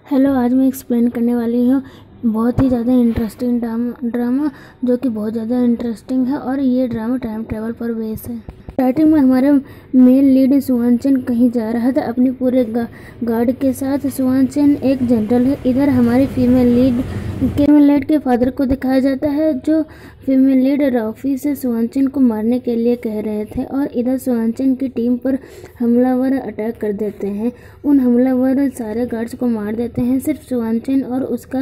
Hello, आज मैं explain करने वाली हूँ बहुत ही ज़्यादा इंटरेस्टिंग ड्रामा जो कि बहुत ज़्यादा इंटरेस्टिंग है और ये ड्रामा टाइम ट्रैवल पर बेस है। स्टार्टिंग में हमारा मेन लीड सुहानचंद कहीं जा रहा था अपने पूरे गार्ड के साथ। सुहानचंद एक जनरल है। इधर हमारी फीमेल लीड के फादर को दिखाया जाता है जो फीमेल लीड राफी से सुहानचंद को मारने के लिए कह रहे थे और इधर सुहानचंद की टीम पर हमलावर अटैक कर देते हैं। उन हमलावर सारे गार्ड्स को मार देते हैं, सिर्फ सुहानचंद और उसका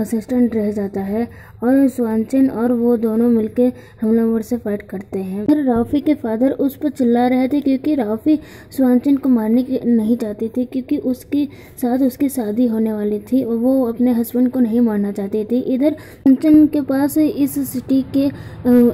असिस्टेंट रह जाता है और सुहानचंद और वो दोनों मिलकर हमलावर से फाइट करते हैं। फिर राफी के फादर उस पर चिल्ला रहे थे क्योंकि राफी सुहानचंद को मारने की नहीं चाहती थी, क्योंकि उसके साथ उसकी शादी होने वाली थी और वो अपने हस्बैंड को नहीं मारना चाहती थी। इधर सुहानचंद के पास इस सिटी के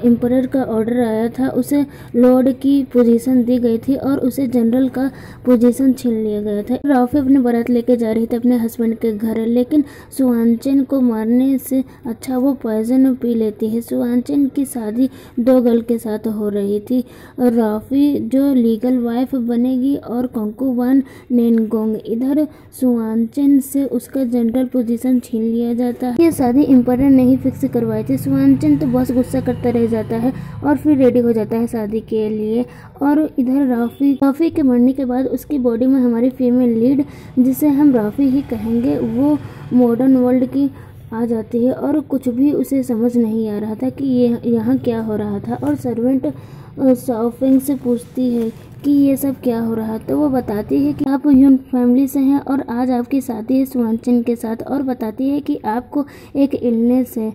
एम्परर का ऑर्डर आया था, उसे लॉर्ड की पोजीशन दी गई थी और उसे जनरल का पोजीशन छीन लिया गया था। राफी अपनी बारात लेके जा रही थी अपने हस्बैंड के घर, लेकिन सुहानचंद को मारने से अच्छा वो पॉइजन पी लेती है। सुहानचंद की शादी दो गर्ल के साथ हो रही थी, राफी जो लीगल वाइफ बनेगी और कंकूबान नैनगोंग। इधर सुहानचंद से उसका जनरल पोजीशन छीन लिया जाता है। ये शादी एम्परर ने ही फिक्स करवाई थी। सुहानचंद तो बहुत गुस्सा करता रह जाता है और फिर रेडी हो जाता है शादी के लिए। और इधर राफी के मरने के बाद उसकी बॉडी में हमारी फीमेल लीड, जिसे हम राफी ही कहेंगे, वो मॉडर्न वर्ल्ड की आ जाती है और कुछ भी उसे समझ नहीं आ रहा था कि ये यहाँ क्या हो रहा था। और सर्वेंट शाओफेंग से पूछती है कि ये सब क्या हो रहा है, तो वो बताती है कि आप यून फैमिली से हैं और आज आपकी शादी है सुहानचंद के साथ, और बताती है कि आपको एक इलनेस है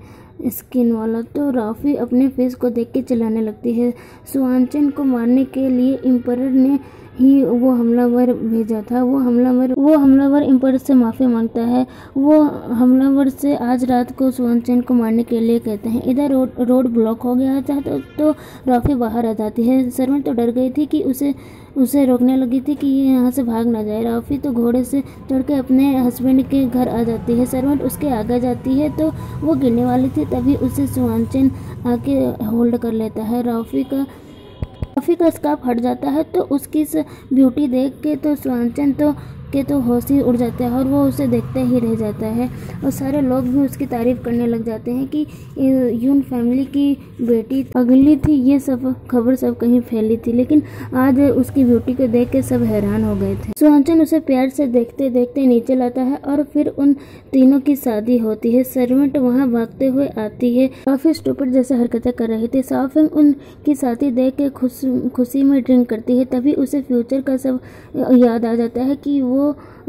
स्किन वाला। तो राफी अपने फेस को देख के चिल्लाने लगती है। सुहानचंद को मारने के लिए एम्परर ने ही वो हमलावर भेजा था। वो हमलावर एम्परर से माफ़ी मांगता है। वो हमलावर से आज रात को सुहानचंद को मारने के लिए कहते हैं। इधर रोड ब्लॉक हो गया था तो राफी बाहर आ जाती है। सर्वेंट तो डर गई थी कि उसे रोकने लगी थी कि ये यहाँ से भाग ना जाए। राफी तो घोड़े से चढ़ के अपने हस्बैंड के घर आ जाती है। सर्वेंट उसके आगे जाती है तो वो गिरने वाली थी, तभी उसे सुहानचंद आके होल्ड कर लेता है। राफी का स्कार्फ हट जाता है तो उसकी इस ब्यूटी देख के तो सुहानचंद तो होश ही उड़ जाता है और वो उसे देखते ही रह जाता है। और सारे लोग भी उसकी तारीफ करने लग जाते हैं कि यून फैमिली की बेटी अगली थी। ये सब खबर सब कहीं फैली थी, लेकिन आज उसकी ब्यूटी को देख के सब हैरान हो गए थे। सुहानचंद उसे प्यार से देखते देखते नीचे लाता है और फिर उन तीनों की शादी होती है। सर्वेंट वहाँ भागते हुए आती है। काफी स्टूपिड जैसे हरकतें कर रही थी। शाओफेंग उनकी शादी देख के खुशी में ड्रिंक करती है। तभी उसे फ्यूचर का सब याद आ जाता है कि वो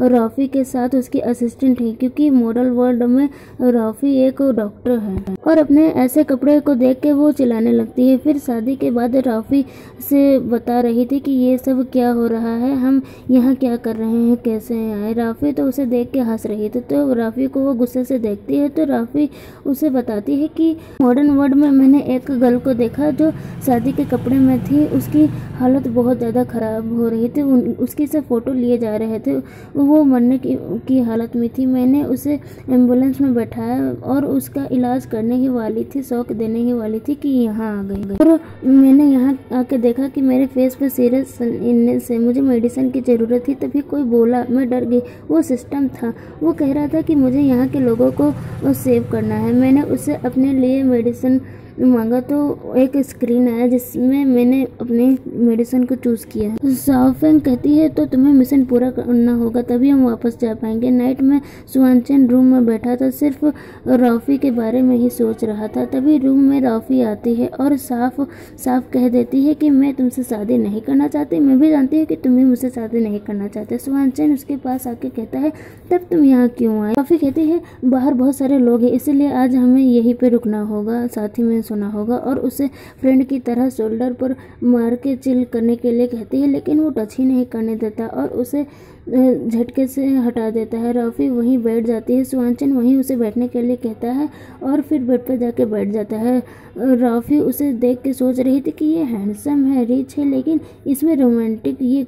राफी के साथ उसकी असिस्टेंट है, क्योंकि मॉडल वर्ल्ड में राफी एक डॉक्टर है। और अपने ऐसे कपड़े को देख के वो चिल्लाने लगती है। फिर शादी के बाद राफी से बता रही थी कि ये सब क्या हो रहा है, हम यहाँ क्या कर रहे हैं, कैसे आए। राफी तो उसे देख के हंस रही थी, तो राफी को वो गुस्से से देखती है। तो राफी उसे बताती है कि मॉडर्न वर्ल्ड में मैंने एक गर्ल को देखा जो शादी के कपड़े में थी, उसकी हालत बहुत ज़्यादा ख़राब हो रही थी, उसकी से फ़ोटो लिए जा रहे थे, वो मरने की हालत में थी। मैंने उसे एम्बुलेंस में बैठाया और उसका इलाज करने ही वाली थी, शॉक देने ही वाली थी कि यहाँ आ गई। और मैंने यहाँ आके देखा कि मेरे फेस पे सीरियस इलनेस है, मुझे मेडिसिन की ज़रूरत थी। तभी कोई बोला, मैं डर गई। वो सिस्टम था, वो कह रहा था कि मुझे यहाँ के लोगों को सेव करना है। मैंने उससे अपने लिए मेडिसिन मांगा तो एक स्क्रीन आया जिसमें मैंने अपने मेडिसिन को चूज़ किया। शाओफेंग कहती है तो तुम्हें मिशन पूरा करना होगा, तभी हम वापस जा पाएंगे। नाइट में सुहानचंद रूम में बैठा था, सिर्फ राफी के बारे में ही सोच रहा था। तभी रूम में राफी आती है और साफ कह देती है कि मैं तुमसे शादी नहीं करना चाहती। मैं भी जानती हूँ कि तुम भी मुझसे शादी नहीं करना चाहते। सुहानचंद उसके पास आके कहता है, तब तुम यहाँ क्यों आए। राफी कहती है, बाहर बहुत सारे लोग हैं, इसलिए आज हमें यहीं पे रुकना होगा, साथ ही में सुना होगा। और उसे फ्रेंड की तरह शोल्डर पर मार के चिल करने के लिए कहती है, लेकिन वो टच ही नहीं करने देता और उसे झटके से हटा देता है। राफी वहीं बैठ जाती है। सुहानचंद वहीं उसे बैठने के लिए कहता है और फिर बेड पर जाके बैठ जाता है। राफी उसे देख के सोच रही थी कि ये हैंडसम है, रिच है, लेकिन इसमें रोमांटिक ये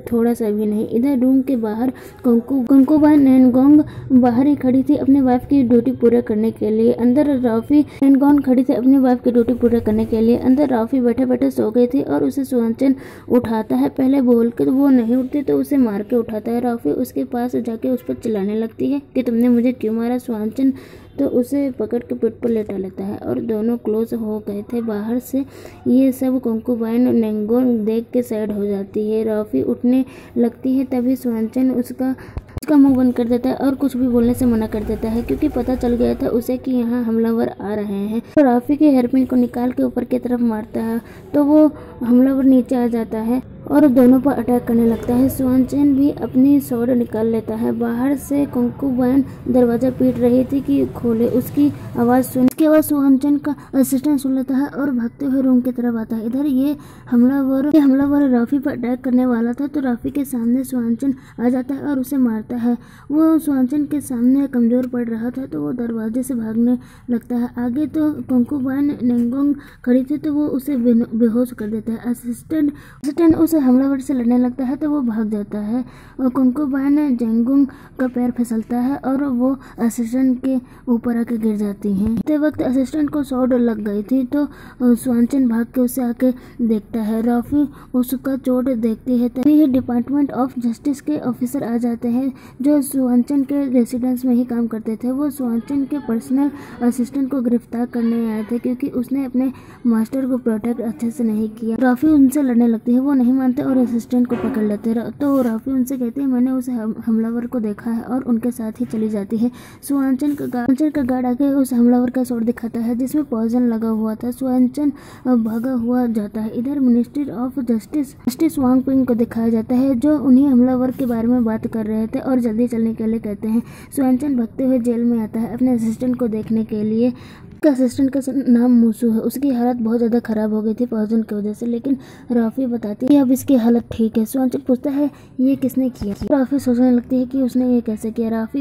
थोड़ा सा भी नहीं। इधर रूम के बाहर कंकूबान नैनगोंग बाहर ही खड़ी थी अपनी वाइफ की ड्यूटी पूरा करने के लिए। अंदर राफी नैनगोंग खड़ी थी अपनी वाइफ की ड्यूटी पूरा करने के लिए। अंदर राफी बैठे बैठे सो गई थी और उसे सुहानचंद उठाता है। पहले बोल के वो नहीं उठती तो उसे मार के उठाता है। राफी उसके पास जाके उस पर चिल्लाने लगती है कि तुमने मुझे क्यों मारा। सुहांचन तो उसे पकड़ के पीठ पर लेटा लेता है और दोनों क्लोज हो गए थे। बाहर से ये सब कुंकुबाइन नेंगोंग देख के सैड हो जाती है। राफी उठने लगती है, तभी सुहांचन उसका मुंह बंद कर देता है और कुछ भी बोलने से मना कर देता है, क्योंकि पता चल गया था उसे कि यहाँ हमलावर आ रहे हैं। तो राफी के हेयरपिन को निकाल के ऊपर की तरफ मारता है तो वो हमलावर नीचे आ जाता है और दोनों पर अटैक करने लगता है। सुहांचन भी अपनी स्वॉर्ड निकाल लेता है। बाहर से कुंकुबाइन दरवाजा पीट रही थी कि खोले। उसकी आवाज़ सुहांचन का असिस्टेंट सुन लेता है और भागते हुए रूम की तरफ आता है। इधर ये हमलावर राफी पर अटैक करने वाला था, तो राफी के सामने सुहांचन आ जाता है और उसे मारता है। वो सुहांचन के सामने कमज़ोर पड़ रहा था तो वो दरवाजे से भागने लगता है। आगे तो कुंकुबाइन नेंगोंग खड़ी थी तो वो उसे बेहोश कर देता है। असिस्टेंट उस हमलावर से लड़ने लगता है तो वो भाग जाता है और कुंकुबाइन जेंगुंग का पैर फिसलता है और वो असिस्टेंट के ऊपर आके गिर जाती हैं। उतने वक्त असिस्टेंट को स्वॉर्ड लग गई थी तो सुहांचन भाग के उसे आके देखता है। राफी उसका चोट देखती है तभी ही डिपार्टमेंट ऑफ जस्टिस के ऑफिसर आ जाते हैं जो सुहांचन के रेसिडेंस में ही काम करते थे। वो सुहांचन के पर्सनल असिस्टेंट को गिरफ्तार करने आए थे क्योंकि उसने अपने मास्टर को प्रोटेक्ट अच्छे से नहीं किया। राफी उनसे लड़ने लगती है, वो नहीं मानते और असिस्टेंट को पकड़ लेते हैं। तो राफी उनसे कहती है मैंने उस हमलावर को देखा है और उनके साथ ही चली जाती है। सुहांचन का गार्ड आके उस हमलावर का स्वॉर्ड दिखाता है जिसमें पॉइजन लगा हुआ था। सुहांचन भागा हुआ जाता है। इधर ministry of justice Wang ping को दिखाया जाता है जो उन्हीं हमलावर के बारे में बात कर रहे थे और जल्दी चलने के लिए कहते हैं। सुहांचन भागते हुए जेल में आता है अपने असिस्टेंट को देखने के लिए। असिस्टेंट का नाम मूसू है। उसकी हालत बहुत ज़्यादा खराब हो गई थी पॉइजन की वजह से, लेकिन राफी बताती है अब इसकी हालत ठीक है। सुहांचन पूछता है ये किसने किया। राफी सोचने लगती है कि उसने ये कैसे किया। राफी